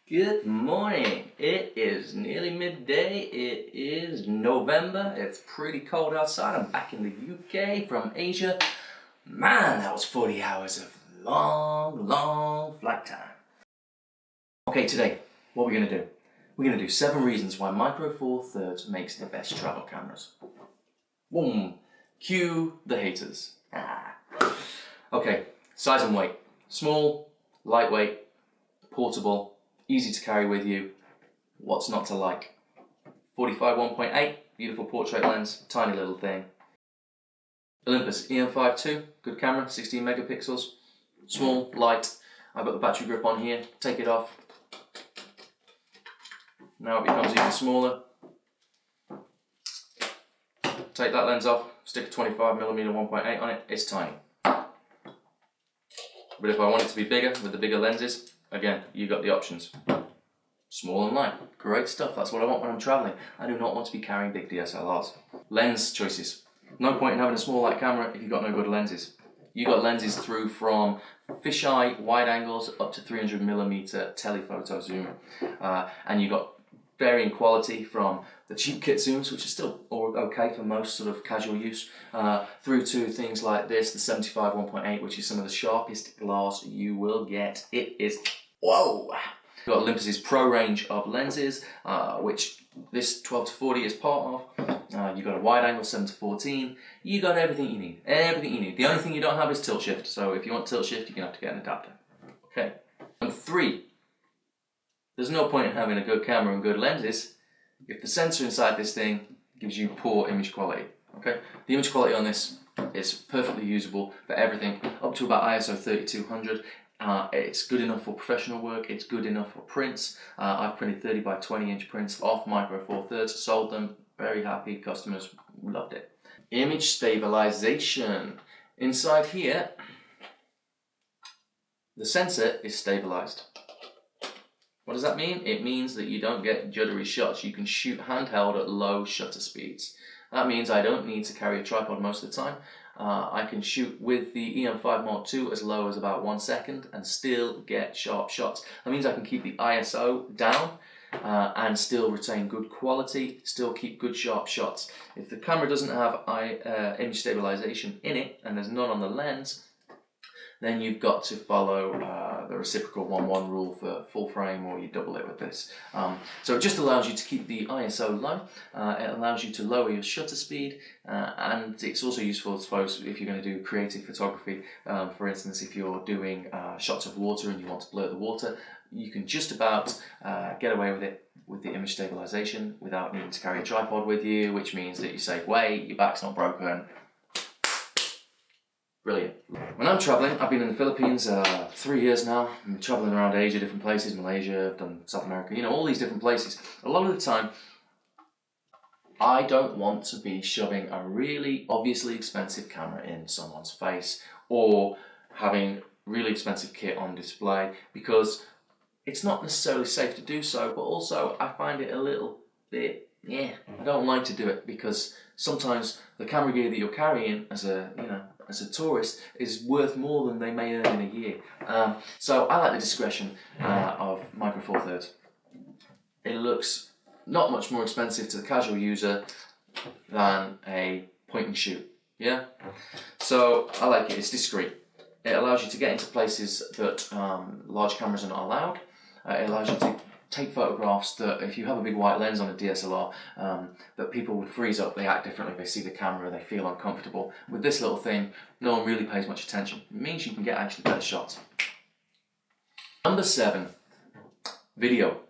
Good morning. It is nearly midday. It is November. It's pretty cold outside. I'm back in the UK from Asia. Man, that was 40 hours of long flight time. Okay, today, what are we going to do? We're going to do 7 reasons why Micro Four Thirds makes the best travel cameras. Boom. Cue the haters. Okay, size and weight. Small, lightweight, portable, easy to carry with you. What's not to like? 45 1.8, beautiful portrait lens, tiny little thing. Olympus A7III II, good camera, 16 megapixels, small, light. I've got the battery grip on here, take it off. Now it becomes even smaller. Take that lens off, stick a 25mm 1.8 on it, it's tiny. But if I want it to be bigger, with the bigger lenses, again, you've got the options. Small and light, great stuff, that's what I want when I'm travelling. I do not want to be carrying big DSLRs. Lens choices. No point in having a small light camera if you've got no good lenses. You've got lenses through from fisheye wide angles up to 300mm telephoto zoom. And you've got varying quality from the cheap kit zooms, which are still okay for most sort of casual use, through to things like this, the 75 1.8, which is some of the sharpest glass you will get. It is, whoa! You've got Olympus's Pro range of lenses, which this 12 to 40 is part of. You've got a wide angle 7 to 14. You got everything you need. Everything you need. The only thing you don't have is tilt shift. So if you want tilt shift, you're gonna have to get an adapter. Okay. Number 3. There's no point in having a good camera and good lenses if the sensor inside this thing gives you poor image quality. Okay. The image quality on this is perfectly usable for everything up to about ISO 3200. It's good enough for professional work, it's good enough for prints. I've printed 30 by 20 inch prints off Micro Four Thirds, sold them, very happy, customers loved it. Image stabilization. Inside here, the sensor is stabilized. What does that mean? It means that you don't get juddery shots. You can shoot handheld at low shutter speeds. That means I don't need to carry a tripod most of the time. I can shoot with the EM5 Mark II as low as about 1 second and still get sharp shots. That means I can keep the ISO down and still retain good quality, still keep good sharp shots. If the camera doesn't have image stabilization in it and there's none on the lens, then you've got to follow the reciprocal 1:1 rule for full frame, or you double it with this. So it just allows you to keep the ISO low, it allows you to lower your shutter speed, and it's also useful, I suppose, if you're going to do creative photography. For instance, if you're doing shots of water and you want to blur the water, you can just about get away with it with the image stabilization without needing to carry a tripod with you, which means that you save weight, your back's not broken. Brilliant. When I'm travelling, I've been in the Philippines 3 years now. I'm travelling around Asia, different places, Malaysia, I've done South America, you know, all these different places. A lot of the time, I don't want to be shoving a really obviously expensive camera in someone's face or having really expensive kit on display, because it's not necessarily safe to do so, but also I find it a little bit, I don't like to do it, because sometimes the camera gear that you're carrying as a, as a tourist is worth more than they may earn in a year. So I like the Discretion of Micro Four Thirds. It looks not much more expensive to the casual user than a point and shoot. Yeah. So I like it. It's discreet. It allows you to get into places that large cameras are not allowed. It allows you to take photographs that, if you have a big white lens on a DSLR, that people would freeze up, they act differently, they see the camera, they feel uncomfortable. With this little thing, no one really pays much attention. It means you can get actually better shots. Number 7, video.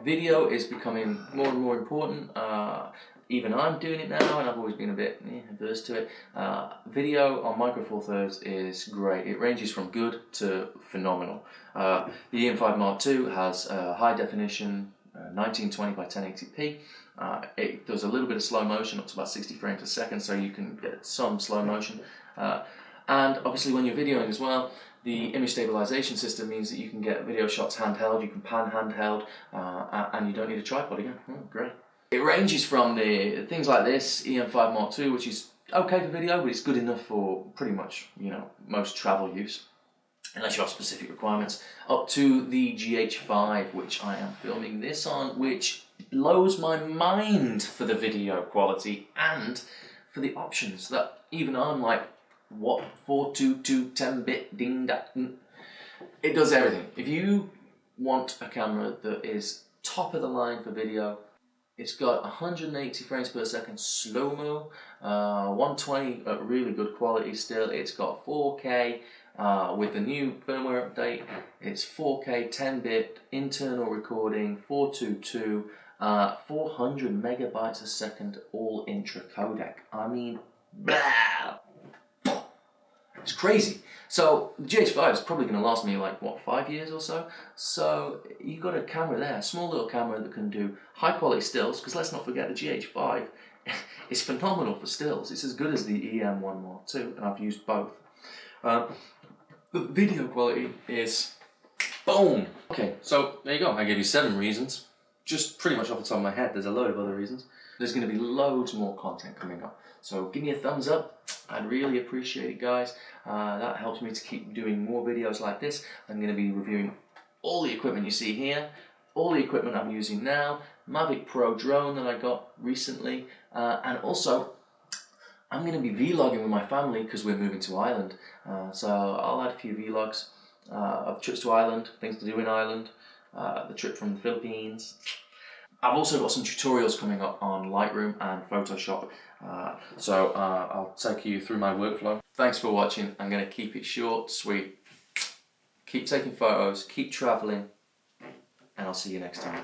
Video is becoming more and more important. Even I'm doing it now, and I've always been a bit averse to it. Video on Micro Four Thirds is great. It ranges from good to phenomenal. The EM5 Mark II has high definition, 1920 by 1080p. It does a little bit of slow motion, up to about 60 frames a second, so you can get some slow motion. And obviously when you're videoing as well, the image stabilization system means that you can get video shots handheld, you can pan handheld, and you don't need a tripod again. Great. It ranges from the things like this, EM5 Mark II, which is okay for video, but it's good enough for pretty much, most travel use. unless you have specific requirements, up to the GH5, which I am filming this on, which blows my mind for the video quality and for the options that even I'm like, what, 422 10-bit ding da. It does everything. If you want a camera that is top of the line for video, it's got 180 frames per second slow-mo, 120 at really good quality still. It's got 4K with the new firmware update. It's 4K 10-bit internal recording, 422, 400 megabytes a second, all intra codec. I mean, blah! It's crazy. So the GH5 is probably going to last me like, what, 5 years or so? So you've got a camera there, a small little camera that can do high quality stills, because let's not forget the GH5 is phenomenal for stills. It's as good as the EM1 Mark II, and I've used both. The video quality is boom. Okay, so there you go. I gave you 7 reasons. Just pretty much off the top of my head, there's a load of other reasons. There's going to be loads more content coming up. So give me a thumbs up. I'd really appreciate it, guys. That helps me to keep doing more videos like this. I'm going to be reviewing all the equipment you see here, all the equipment I'm using now, Mavic Pro drone that I got recently, and also I'm going to be vlogging with my family because we're moving to Ireland. So I'll add a few vlogs of trips to Ireland, things to do in Ireland, the trip from the Philippines. I've also got some tutorials coming up on Lightroom and Photoshop, so I'll take you through my workflow. Thanks for watching. I'm going to keep it short, sweet. Keep taking photos, keep travelling, and I'll see you next time.